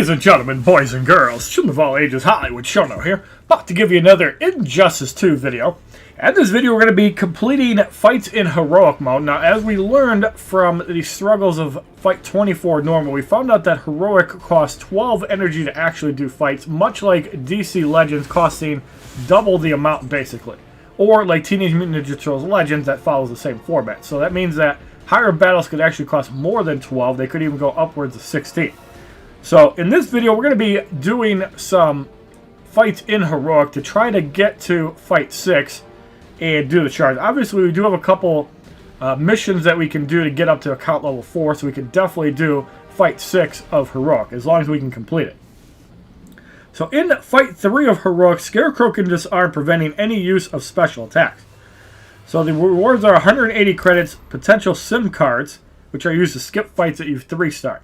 Ladies and gentlemen, boys and girls, children of all ages, HollywoodShono here, about to give you another Injustice 2 video. And this video we're going to be completing fights in heroic mode. Now, as we learned from the struggles of Fight 24 normal, we found out that heroic costs 12 energy to actually do fights, much like DC Legends costing double the amount basically. Or like Teenage Mutant Ninja Turtles Legends that follows the same format. So that means that higher battles could actually cost more than 12, they could even go upwards of 16. So, in this video, we're going to be doing some fights in Heroic to try to get to Fight 6 and do the charge. Obviously, we do have a couple missions that we can do to get up to account level 4, so we can definitely do Fight 6 of Heroic, as long as we can complete it. So, in Fight 3 of Heroic, Scarecrow can disarm, preventing any use of special attacks. So, the rewards are 180 credits, potential sim cards, which are used to skip fights that you 3-star.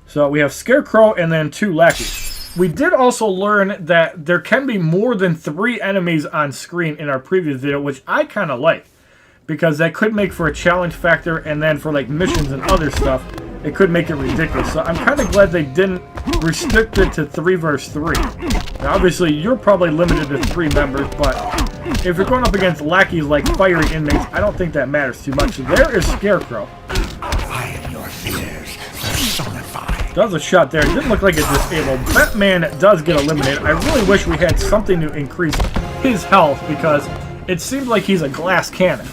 So we have Scarecrow and then 2 lackeys. We did also learn that there can be more than 3 enemies on screen in our previous video, which I kind of like, because that could make for a challenge factor, and then for like missions and other stuff, it could make it ridiculous. So I'm kind of glad they didn't restrict it to 3 versus 3. Now obviously you're probably limited to 3 members, but if you're going up against lackeys like fiery inmates, I don't think that matters too much. So there is Scarecrow. I am your fears personified. Does a shot there. It didn't look like it disabled. Batman does get eliminated. I really wish we had something to increase his health, because it seems like he's a glass cannon.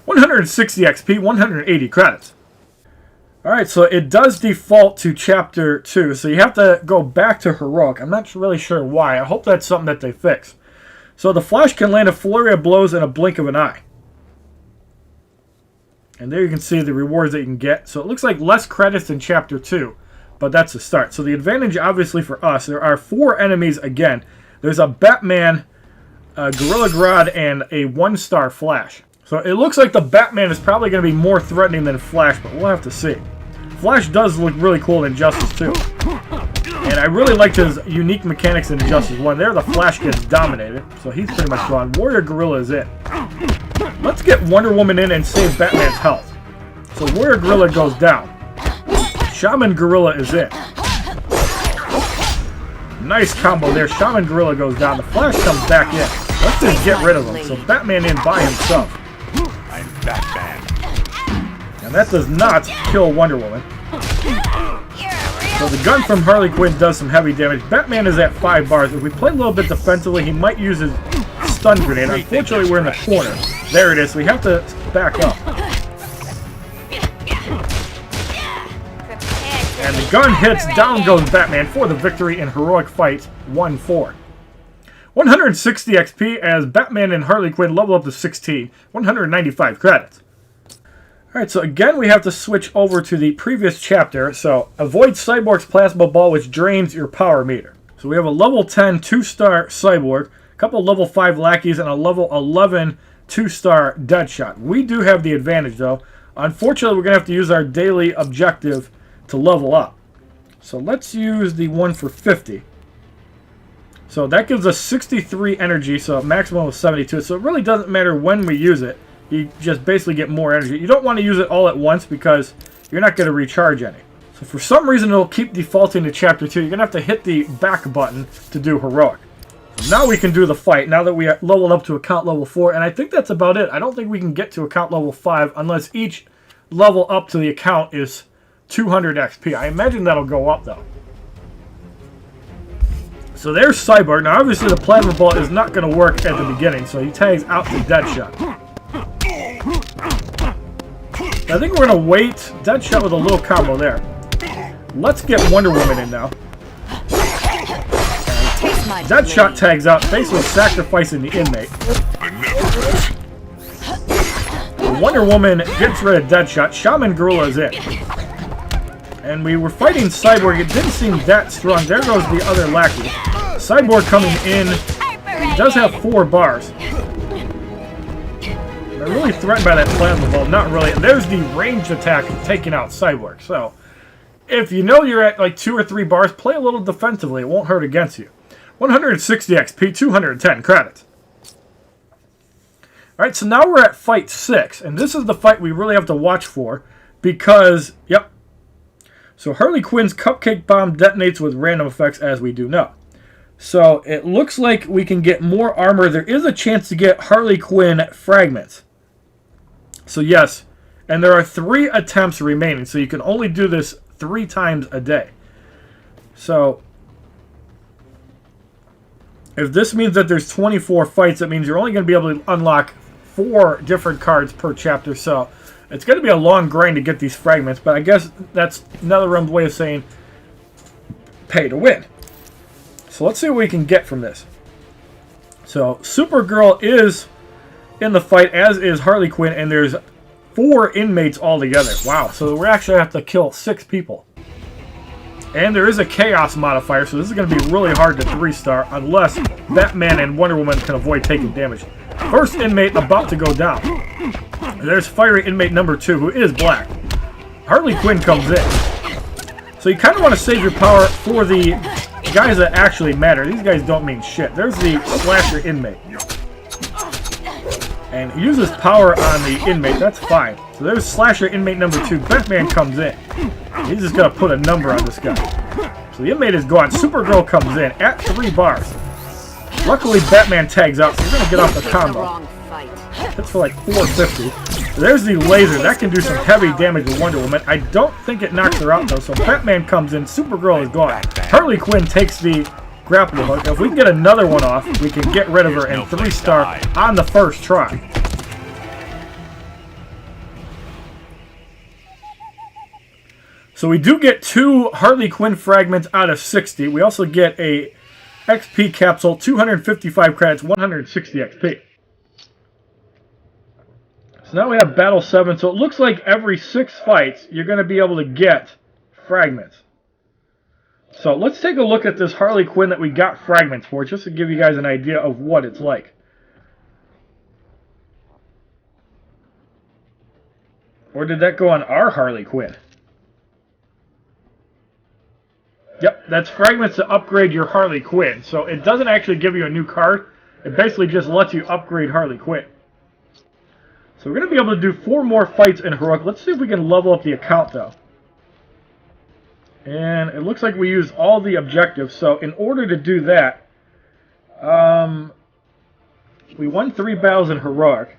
160 XP, 180 credits. Alright, so it does default to Chapter 2, so you have to go back to Heroic. I'm not really sure why. I hope that's something that they fix. So the Flash can land a flurry of blows in a blink of an eye. And there you can see the rewards that you can get. So it looks like less credits in Chapter 2, but that's a start. So the advantage, obviously, for us, there are 4 enemies again. There's a Batman, a Gorilla Grodd, and a 1-star Flash. So it looks like the Batman is probably going to be more threatening than Flash, but we'll have to see. Flash does look really cool in Injustice 2. And I really liked his unique mechanics in Injustice 1. There, the Flash gets dominated, so he's pretty much gone. Warrior Gorilla is in. Let's get Wonder Woman in and save Batman's health. So Warrior Gorilla goes down. Shaman Gorilla is in. Nice combo there. Shaman Gorilla goes down. The Flash comes back in. Let's just get rid of him. So Batman in by himself. I'm Batman. And that does not kill Wonder Woman. So the gun from Harley Quinn does some heavy damage. Batman is at 5 bars. If we play a little bit defensively, he might use his stun grenade. Unfortunately, we're in the corner. There it is. We have to back up. And the gun hits. Down goes Batman for the victory in Heroic Fight 1-4. 160 XP as Batman and Harley Quinn level up to 16. 195 credits. Alright, so again we have to switch over to the previous chapter. So, avoid Cyborg's plasma ball, which drains your power meter. So we have a level 10 2-star Cyborg, a couple level 5 lackeys, and a level 11 2-star Deadshot. We do have the advantage though. Unfortunately, we're going to have to use our daily objective to level up. So let's use the one for 50. So that gives us 63 energy, so a maximum of 72. So it really doesn't matter when we use it. You just basically get more energy. You don't want to use it all at once because you're not going to recharge any. So for some reason it'll keep defaulting to Chapter 2. You're going to have to hit the back button to do Heroic. Now we can do the fight, now that we are leveled up to account level 4. And I think that's about it. I don't think we can get to account level 5 unless each level up to the account is 200 XP. I imagine that'll go up though. So there's Cyborg. Now obviously the plasma ball is not going to work at the beginning, so he tags out to Deadshot. I think we're going to wait. Deadshot with a little combo there. Let's get Wonder Woman in now. Deadshot tags out, basically sacrificing the inmate. Wonder Woman gets rid of Deadshot. Shaman Gorilla is in. And we were fighting Cyborg. It didn't seem that strong. There goes the other lackey. Cyborg coming in. He does have 4 bars. They're really threatened by that plasma ball. Not really. And there's the ranged attack of taking out Cyborg. So, if you know you're at like 2 or 3 bars, play a little defensively. It won't hurt against you. 160 XP, 210 credits. Alright, so now we're at Fight 6. And this is the fight we really have to watch for. Because, yep. So Harley Quinn's cupcake bomb detonates with random effects, as we do know. So it looks like we can get more armor. There is a chance to get Harley Quinn fragments. So yes, and there are 3 attempts remaining, so you can only do this 3 times a day. So if this means that there's 24 fights, that means you're only going to be able to unlock 4 different cards per chapter. So it's going to be a long grind to get these fragments, but I guess that's NetherRealm's way of saying pay to win. So let's see what we can get from this. So Supergirl is in the fight, as is Harley Quinn, and there's 4 inmates altogether. Wow, so we actually have to kill 6 people. And there is a chaos modifier, so this is going to be really hard to 3-star unless Batman and Wonder Woman can avoid taking damage. First inmate about to go down. There's fiery inmate number 2, who is black. Harley Quinn comes in. So you kind of want to save your power for the guys that actually matter. These guys don't mean shit. There's the slasher inmate. And he uses power on the inmate. That's fine. So there's slasher inmate number 2. Batman comes in. He's just going to put a number on this guy. So the inmate is gone. Supergirl comes in at 3 bars. Luckily, Batman tags out, so we're going to get off the combo. Hits for like 450. There's the laser. That can do some heavy damage to Wonder Woman. I don't think it knocks her out, though. So Batman comes in. Supergirl is gone. Harley Quinn takes the grapple hook. If we can get another one off, we can get rid of her and 3-star on the first try. So we do get 2 Harley Quinn fragments out of 60. We also get a XP capsule, 255 credits, 160 XP. So now we have Battle 7. So it looks like every 6 fights, you're going to be able to get fragments. So let's take a look at this Harley Quinn that we got fragments for, just to give you guys an idea of what it's like. Or did that go on our Harley Quinn? Yep, that's fragments to upgrade your Harley Quinn. So it doesn't actually give you a new card. It basically just lets you upgrade Harley Quinn. So we're going to be able to do 4 more fights in Heroic. Let's see if we can level up the account, though. And it looks like we used all the objectives. So in order to do that, we won 3 battles in Heroic.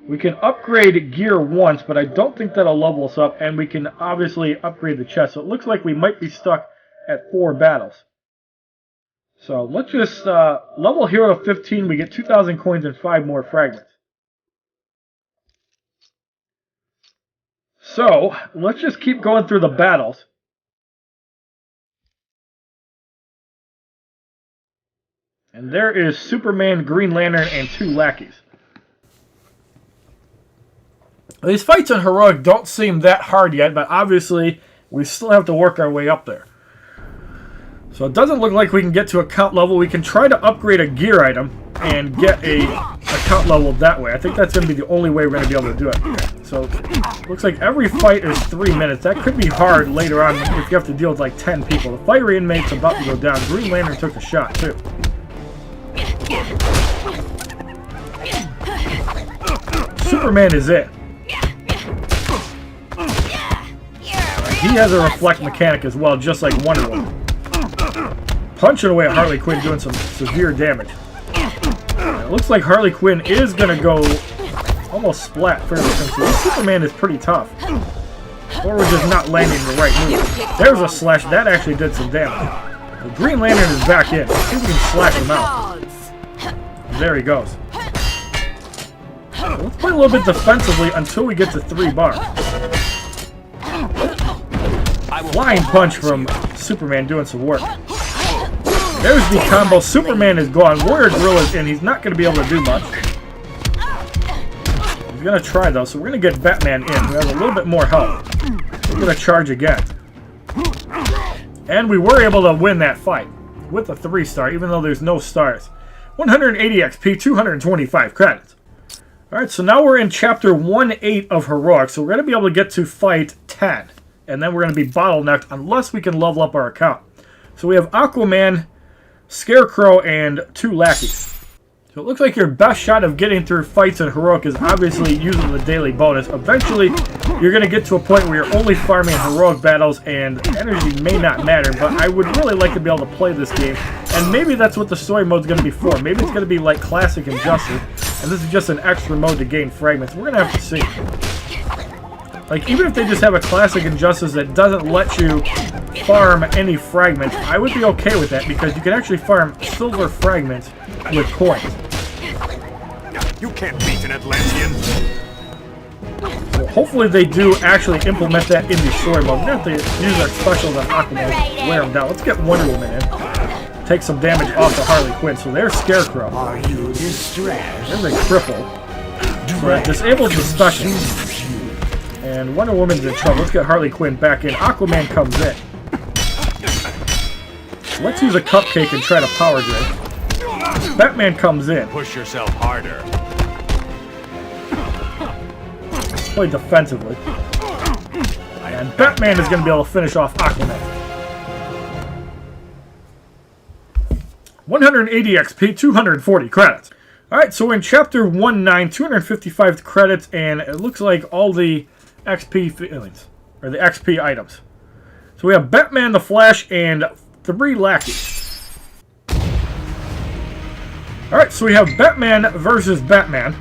We can upgrade gear once, but I don't think that'll level us up. And we can obviously upgrade the chest. So it looks like we might be stuck at 4 battles. So let's just level hero to 15. We get 2,000 coins and 5 more fragments. So let's just keep going through the battles. And there is Superman, Green Lantern, and 2 lackeys. These fights in Heroic don't seem that hard yet, but obviously we still have to work our way up there. So it doesn't look like we can get to account level. We can try to upgrade a gear item and get a account level that way. I think that's going to be the only way we're going to be able to do it. So looks like every fight is 3 minutes. That could be hard later on if you have to deal with like 10 people. The fiery inmate's about to go down. Green Lantern took a shot too. Superman is it. He has a reflect mechanic as well, just like Wonder Woman. Punching away at Harley Quinn, doing some severe damage. It looks like Harley Quinn is going to go almost splat fairly soon. Superman is pretty tough. Or we're just not landing the right move. There's a slash. That actually did some damage. The Green Lantern is back in. Let's see if we can slash him out. There he goes. Let's play a little bit defensively until we get to 3 bars. Flying punch from Superman doing some work. There's the combo. Superman is gone. Warrior Gorilla's in. He's not going to be able to do much. He's going to try, though, so we're going to get Batman in, who has a little bit more health. We're going to charge again. And we were able to win that fight with a 3-star, even though there's no stars. 180 XP, 225 credits. Alright, so now we're in Chapter 1-8 of Heroic, so we're going to be able to get to Fight 10. And then we're going to be bottlenecked unless we can level up our account. So we have Aquaman, Scarecrow, and 2 lackeys. So it looks like your best shot of getting through fights in Heroic is obviously using the daily bonus. Eventually, you're going to get to a point where you're only farming Heroic battles and energy may not matter, but I would really like to be able to play this game. And maybe that's what the story mode is going to be for. Maybe it's going to be like Classic Injustice, and this is just an extra mode to gain fragments. We're going to have to see. Like, even if they just have a Classic Injustice that doesn't let you farm any fragments, I would be okay with that because you can actually farm silver fragments with coins. You can't beat an Atlantean. So hopefully they do actually implement that in the story mode. We're going to have to use our specials on Aquaman, wear them down. Let's get Wonder Woman in. Take some damage off of Harley Quinn. So there's Scarecrow. Are you distressed? There's a cripple. So that disables the special. And Wonder Woman's in trouble. Let's get Harley Quinn back in. Aquaman comes in. Let's use a cupcake and try to power drink. Batman comes in. Push yourself harder. Play defensively. And Batman is going to be able to finish off Aquaman. 180 XP, 240 credits. Alright, so in Chapter 1-9, 255 credits, and it looks like all the XP feelings, or the XP items. So we have Batman, the Flash, and 3 lackeys. Alright, so we have Batman versus Batman.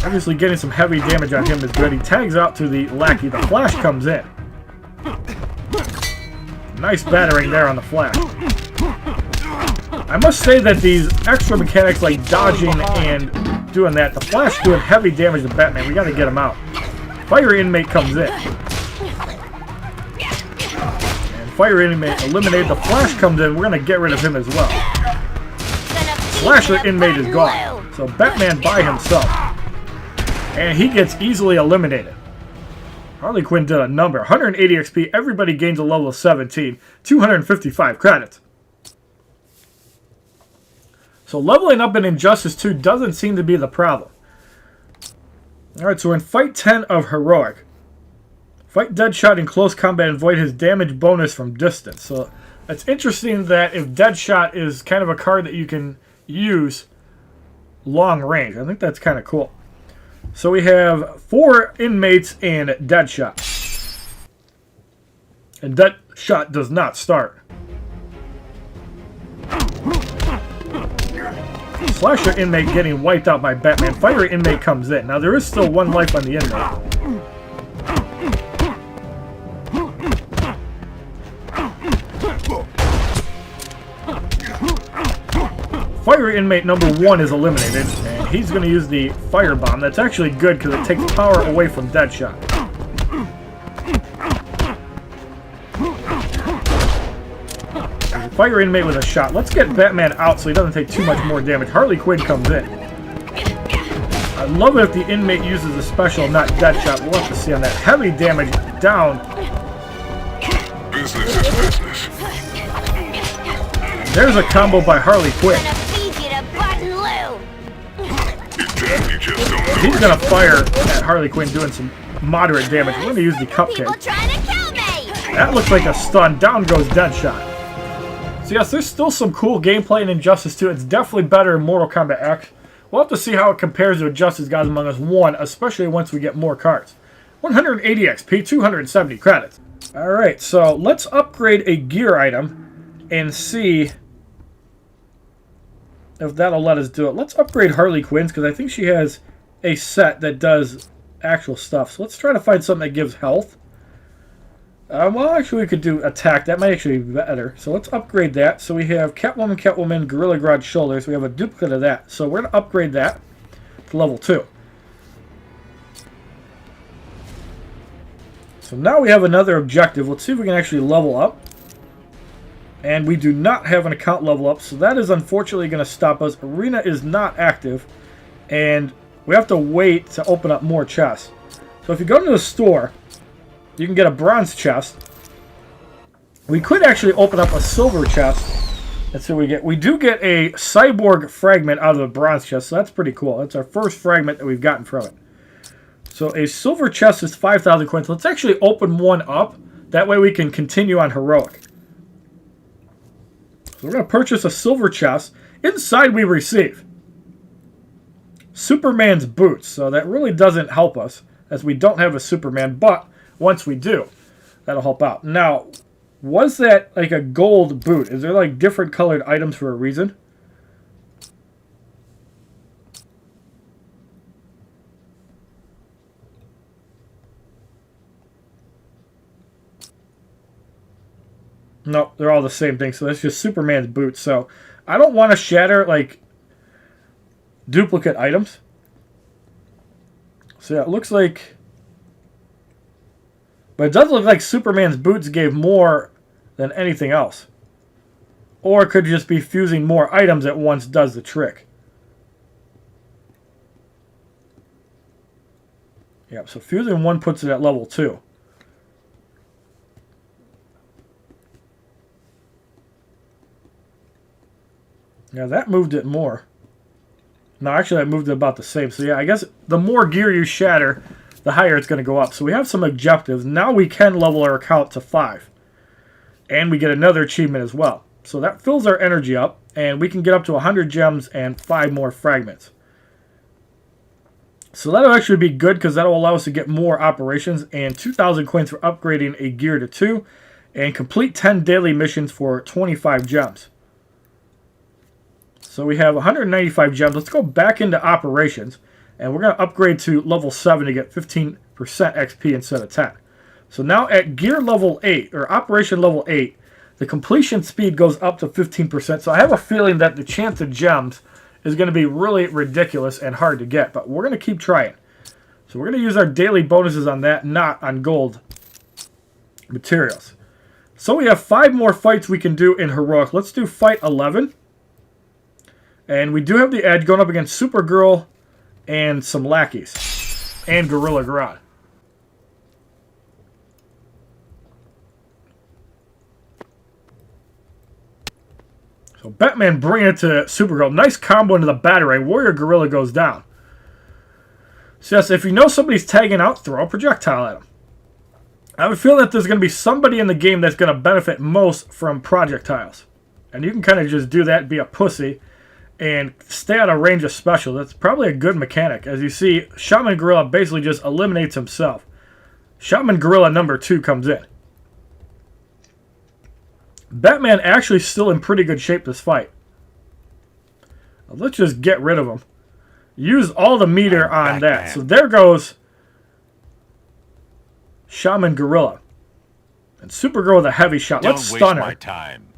Obviously getting some heavy damage on him is good. He tags out to the lackey. The Flash comes in. Nice battering there on the Flash. I must say that these extra mechanics like dodging and doing that, the Flash doing heavy damage to Batman. We gotta get him out. Fire Inmate comes in. And Fire Inmate eliminated. The Flash comes in. We're gonna get rid of him as well. Slasher Inmate is gone. So Batman by himself. And he gets easily eliminated. Harley Quinn did a number. 180 XP. Everybody gains a level of 17. 255 credits. So leveling up in Injustice 2 doesn't seem to be the problem. Alright, so in Fight 10 of Heroic. Fight Deadshot in close combat and avoid his damage bonus from distance. So it's interesting that if Deadshot is kind of a card that you can use long range. I think that's kind of cool. So we have 4 inmates and Deadshot. And Deadshot does not start. Slasher Inmate getting wiped out by Batman. Fire Inmate comes in. Now there is still 1 life on the inmate. Fire Inmate number 1 is eliminated, and he's going to use the Firebomb. That's actually good because it takes power away from Deadshot. Fire Inmate with a shot. Let's get Batman out so he doesn't take too much more damage. Harley Quinn comes in. I love it if the inmate uses a special, not Deadshot. We'll have to see on that. Heavy damage down. Business is business. There's a combo by Harley Quinn. He's going to fire at Harley Quinn doing some moderate damage. We're going to use the cupcake. That looks like a stun. Down goes Deadshot. So yes, there's still some cool gameplay in Injustice 2. It's definitely better in Mortal Kombat X. We'll have to see how it compares to Injustice Gods Among Us 1, especially once we get more cards. 180 XP, 270 credits. Alright, so let's upgrade a gear item and see if that'll let us do it. Let's upgrade Harley Quinn's because I think she has a set that does actual stuff. So let's try to find something that gives health. Well, actually, we could do attack. That might actually be better. So let's upgrade that. So we have Catwoman, Gorilla Grodd Shoulders. We have a duplicate of that. So we're going to upgrade that to level 2. So now we have another objective. Let's see if we can actually level up. And we do not have an account level up. So that is unfortunately going to stop us. Arena is not active. And we have to wait to open up more chests. So if you go to the store, you can get a bronze chest. We could actually open up a silver chest. That's what we get. We do get a cyborg fragment out of the bronze chest, so that's pretty cool. That's our first fragment that we've gotten from it. So a silver chest is 5,000 coins. Let's actually open one up. That way we can continue on Heroic. So we're going to purchase a silver chest. Inside we receive Superman's boots. So that really doesn't help us, as we don't have a Superman, but once we do, that'll help out. Now, was that like a gold boot? Is there like different colored items for a reason? No, they're all the same thing. So that's just Superman's boots. So I don't want to shatter like duplicate items. So yeah, it looks like, but it does look like Superman's boots gave more than anything else. Or it could just be fusing more items at once does the trick. Yep, so fusing one puts it at level 2. Yeah, that moved it more. No, actually, that moved it about the same. So yeah, I guess the more gear you shatter, the higher it's going to go up. So we have some objectives. Now we can level our account to 5. And we get another achievement as well. So that fills our energy up. And we can get up to 100 gems and 5 more fragments. So that'll actually be good, because that'll allow us to get more operations. And 2,000 coins for upgrading a gear to 2. And complete 10 daily missions for 25 gems. So we have 195 gems. Let's go back into operations. And we're going to upgrade to level 7 to get 15% XP instead of 10. So now at gear level 8, or operation level 8, the completion speed goes up to 15%. So I have a feeling that the chance of gems is going to be really ridiculous and hard to get. But we're going to keep trying. So we're going to use our daily bonuses on that, not on gold materials. So we have 5 more fights we can do in Heroic. Let's do fight 11. And we do have the edge going up against Supergirl and some lackeys. And Gorilla Grodd. So Batman bringing it to Supergirl. Nice combo into the battery. Warrior Gorilla goes down. So yes, if you know somebody's tagging out, throw a projectile at them. I have a feeling that there's going to be somebody in the game that's going to benefit most from projectiles. And you can kind of just do that, be a pussy, and stay out of range of special. That's probably a good mechanic. As you see, Shaman Gorilla basically just eliminates himself. Shaman Gorilla number 2 comes in. Batman actually still in pretty good shape this fight. Let's just get rid of him. Use all the meter on that. So there goes Shaman Gorilla. And Supergirl with a heavy shot. Let's stun her. Don't waste my time.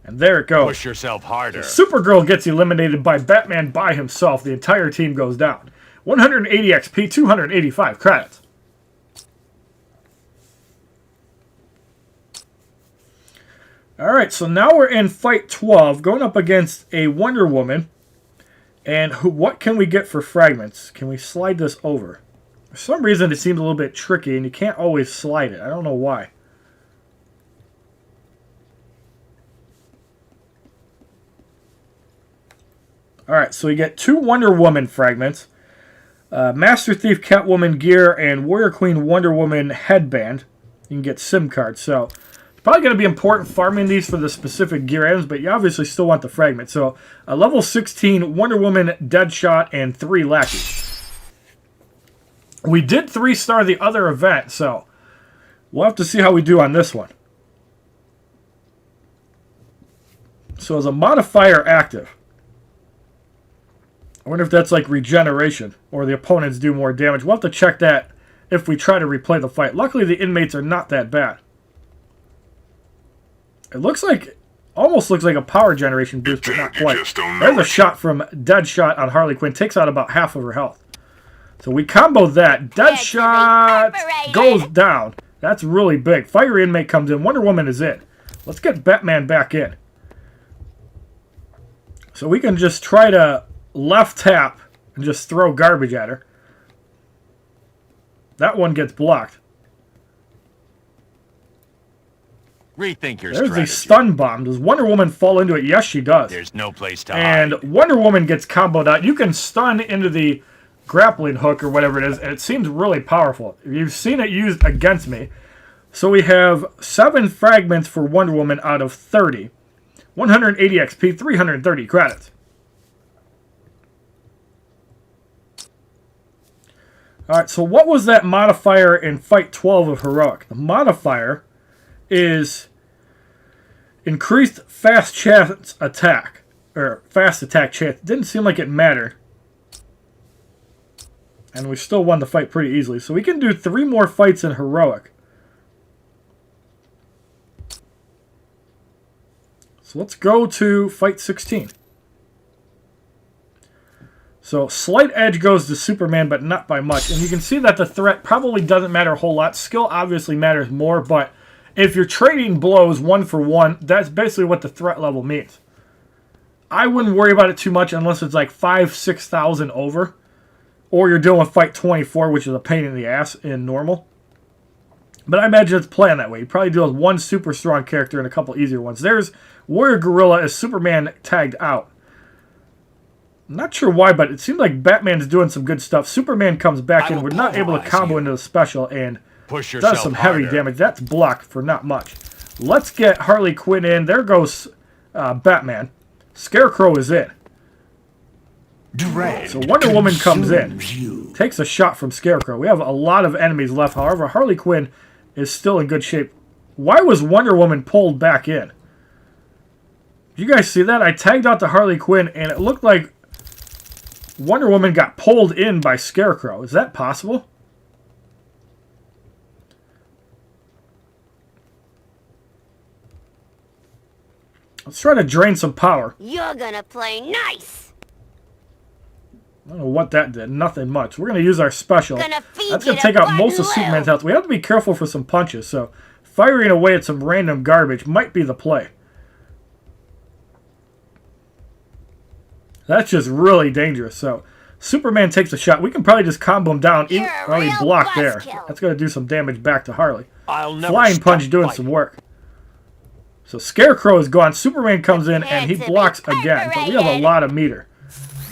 And there it goes. Push yourself harder. Supergirl gets eliminated by Batman by himself. The entire team goes down. 180 XP, 285 credits. Alright, so now we're in fight 12, going up against a Wonder Woman. And what can we get for fragments? Can we slide this over? For some reason it seems a little bit tricky, and you can't always slide it. I don't know why. Alright, so you get 2 Wonder Woman fragments, Master Thief Catwoman gear, and Warrior Queen Wonder Woman headband. You can get SIM cards. So it's probably going to be important farming these for the specific gear items, but you obviously still want the fragment. So a level 16 Wonder Woman Deadshot and 3 lackeys. We did 3-star the other event, so we'll have to see how we do on this one. So as a modifier active, I wonder if that's like regeneration, or the opponents do more damage. We'll have to check that if we try to replay the fight. Luckily, the inmates are not that bad. It looks like, almost looks like a power generation boost, but not quite. There's a shot from Deadshot on Harley Quinn. Takes out about half of her health. So we combo that. Deadshot goes down. That's really big. Fire inmate comes in. Wonder Woman is in. Let's get Batman back in. So we can just try to left tap and just throw garbage at her. That one gets blocked. Rethink your There's strategy. a stun bomb. Does Wonder Woman fall into it? Yes, she does. There's no place to hide. And Wonder Woman gets comboed out. You can stun into the grappling hook or whatever it is, and it seems really powerful. You've seen it used against me. So we have 7 fragments for Wonder Woman out of 30. 180 XP, 330 credits. Alright, so what was that modifier in Fight 12 of Heroic? The modifier is increased fast chance attack. Or fast attack chance. Didn't seem like it mattered. And we still won the fight pretty easily. So we can do 3 more fights in Heroic. So let's go to fight 16. So slight edge goes to Superman, but not by much. And you can see that the threat probably doesn't matter a whole lot. Skill obviously matters more, but if you're trading blows 1 for 1, that's basically what the threat level means. I wouldn't worry about it too much unless it's like 5,000-6,000 over. Or you're doing fight 24, which is a pain in the ass in normal. But I imagine it's playing that way. You probably deal with 1 super strong character and a couple easier ones. There's Warrior Gorilla as Superman tagged out. I'm not sure why, but it seems like Batman's doing some good stuff. Superman comes back in. We're not able to combo into the special and does some heavy damage. That's blocked for not much. Let's get Harley Quinn in. There goes Batman. Scarecrow is in. So Wonder Woman comes in. Takes a shot from Scarecrow. We have a lot of enemies left. However, Harley Quinn is still in good shape. Why was Wonder Woman pulled back in? Did you guys see that? I tagged out the Harley Quinn, and it looked like Wonder Woman got pulled in by Scarecrow. Is that possible? Let's try to drain some power. You're gonna play nice. I don't know what that did. Nothing much. We're going to use our special. That's going to take out most of Blue. Superman's health. We have to be careful for some punches, so firing away at some random garbage might be the play. That's just really dangerous. So Superman takes a shot. We can probably just combo him down. He blocked there. That's going to do some damage back to Harley. Flying punch doing some work. So Scarecrow is gone. Superman comes in and he blocks again. But we have a lot of meter.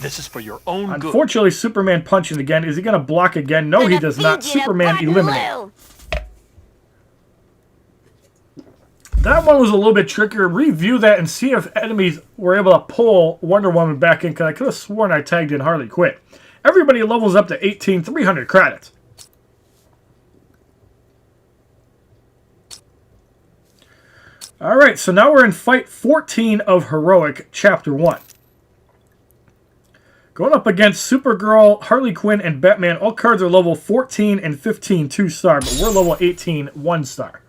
This is for your own good. Unfortunately, Superman punching again. Is he going to block again? No, he does not. Superman eliminated. That one was a little bit trickier. Review that and see if enemies were able to pull Wonder Woman back in, because I could have sworn I tagged in Harley Quinn. Everybody levels up to 18, 300 credits. Alright, so now we're in Fight 14 of Heroic, Chapter 1. Going up against Supergirl, Harley Quinn, and Batman. All cards are level 14 and 15 2-star, but we're level 18 1-star.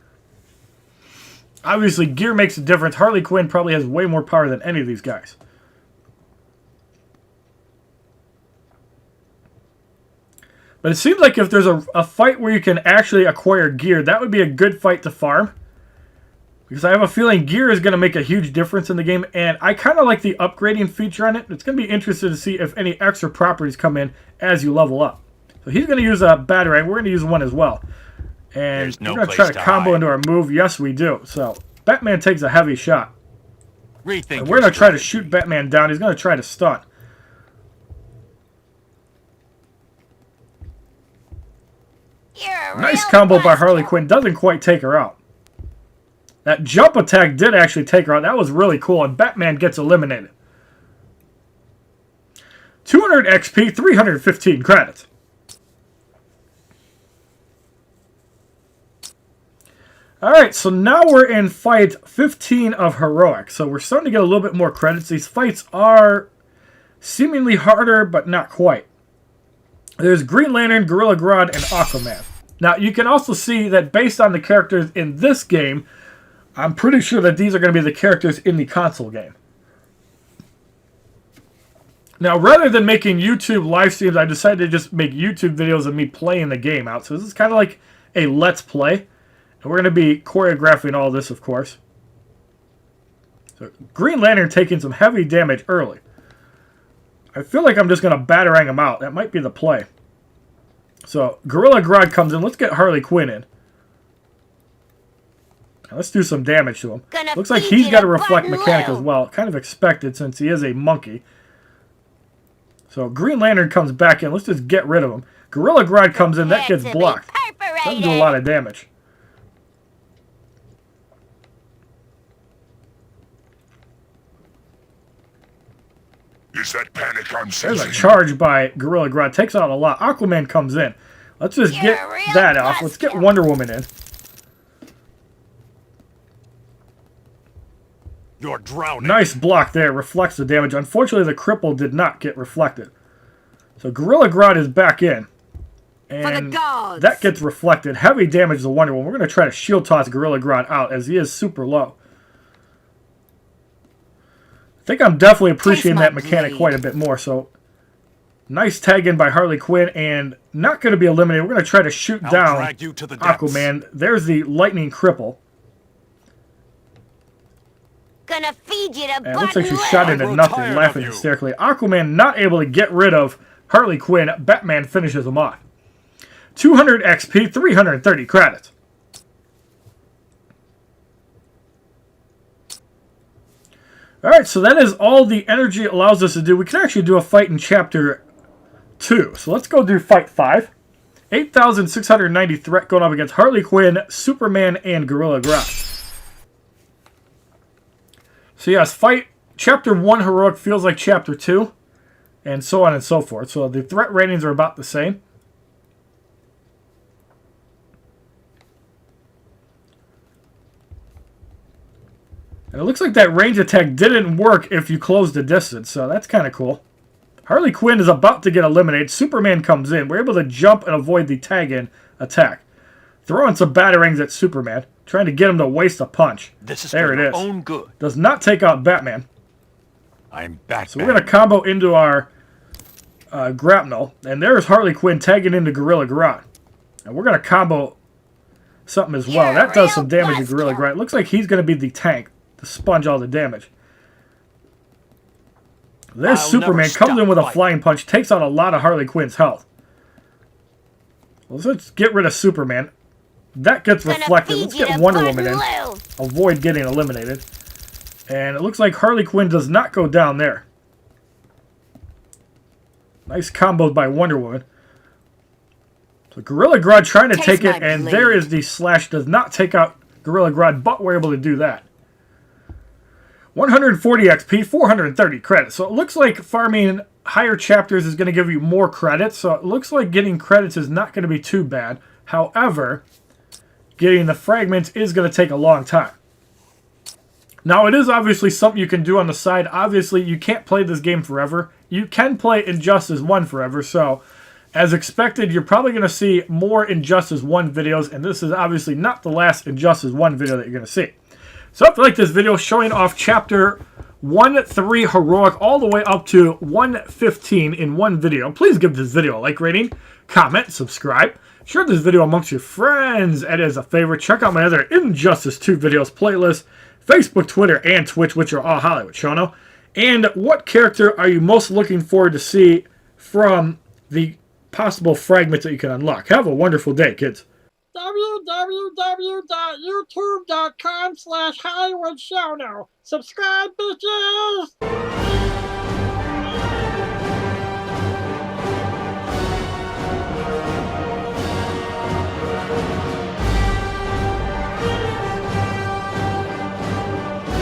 Obviously, gear makes a difference. Harley Quinn probably has way more power than any of these guys. But it seems like if there's a fight where you can actually acquire gear, that would be a good fight to farm. Because I have a feeling gear is going to make a huge difference in the game. And I kind of like the upgrading feature on it. It's going to be interesting to see if any extra properties come in as you level up. So he's going to use a Battletag. We're going to use one as well. And we're going to try to combo into our move. Yes, we do. So Batman takes a heavy shot. And we're going to try to shoot Batman down. He's going to try to stun. Nice combo by Harley Quinn. Doesn't quite take her out. That jump attack did actually take her out. That was really cool. And Batman gets eliminated. 200 XP, 315 credits. Alright, so now we're in Fight 15 of Heroic. So we're starting to get a little bit more credits. These fights are seemingly harder, but not quite. There's Green Lantern, Gorilla Grodd, and Aquaman. Now, you can also see that based on the characters in this game, I'm pretty sure that these are going to be the characters in the console game. Now, rather than making YouTube live streams, I decided to just make YouTube videos of me playing the game out. So this is kind of like a Let's Play. And we're going to be choreographing all this, of course. So, Green Lantern taking some heavy damage early. I feel like I'm just going to Batarang him out. That might be the play. So, Gorilla Grodd comes in. Let's get Harley Quinn in. Now, let's do some damage to him. Looks like he's got a reflect mechanic as well. Kind of expected since he is a monkey. So, Green Lantern comes back in. Let's just get rid of him. Gorilla Grodd comes in. That gets blocked. Doesn't do a lot of damage. Is that panic I'm There's sensing? a charge by Gorilla Grodd. Takes out a lot. Aquaman comes in. Let's just get You're a real that off. Let's get buzzkill. Wonder Woman in. You're drowning. Nice block there. Reflects the damage. Unfortunately, the cripple did not get reflected. So Gorilla Grodd is back in. And gods. that gets reflected. Heavy damage to Wonder Woman. We're going to try to shield toss Gorilla Grodd out as he is super low. I think I'm definitely appreciating that mechanic blade. quite a bit more. So nice tag in by Harley Quinn and not going to be eliminated. We're going to try to shoot down drag you to the depths. Aquaman. There's the lightning cripple. Gonna feed you to And it looks like she Button shot Lou. into grow nothing, tired laughing of you. hysterically. Aquaman not able to get rid of Harley Quinn. Batman finishes him off. 200 XP, 330 credits. Alright, so that is all the energy allows us to do. We can actually do a fight in Chapter 2. So let's go do Fight 5. 8,690 threat going up against Harley Quinn, Superman, and Gorilla Grodd. So yes, fight Chapter 1 Heroic feels like Chapter 2, and so on and so forth. So the threat ratings are about the same. And it looks like that range attack didn't work if you closed the distance, so that's kind of cool. Harley Quinn is about to get eliminated. Superman comes in. We're able to jump and avoid the tag-in attack. Throwing some batarangs at Superman, trying to get him to waste a punch. This is there for it your is. own good. Does not take out Batman. I'm Batman. So we're going to combo into our grapnel. And there's Harley Quinn tagging into Gorilla Grodd. And we're going to combo something as well. You're a That does real some damage to Gorilla buzzkill. Grodd. It looks like he's going to be the tank to sponge all the damage. There's I'll Superman, never comes in stop with a fighting. flying punch, takes out a lot of Harley Quinn's health. Well, let's get rid of Superman. That gets Gonna reflected. feed Let's you get to Wonder Woman in. Button Lou. Avoid getting eliminated. And it looks like Harley Quinn does not go down there. Nice combos by Wonder Woman. So Gorilla Grodd trying to Taste take it, my and blade. there is the slash. Does not take out Gorilla Grodd, but we're able to do that. 140 XP, 430 credits. So it looks like farming higher chapters is going to give you more credits. So it looks like getting credits is not going to be too bad. However, getting the fragments is going to take a long time. Now, it is obviously something you can do on the side. Obviously, you can't play this game forever. You can play Injustice 1 forever. So, as expected, you're probably going to see more Injustice 1 videos. And this is obviously not the last Injustice 1 video that you're going to see. So if you like this video showing off Chapter 1-3 Heroic all the way up to 115 in one video, please give this video a like rating, comment, subscribe, share this video amongst your friends, and as a favorite, check out my other Injustice 2 videos playlist, Facebook, Twitter, and Twitch, which are all HollywoodShono. And what character are you most looking forward to see from the possible fragments that you can unlock? Have a wonderful day, kids. www.youtube.com/HollywoodShono. Subscribe, bitches!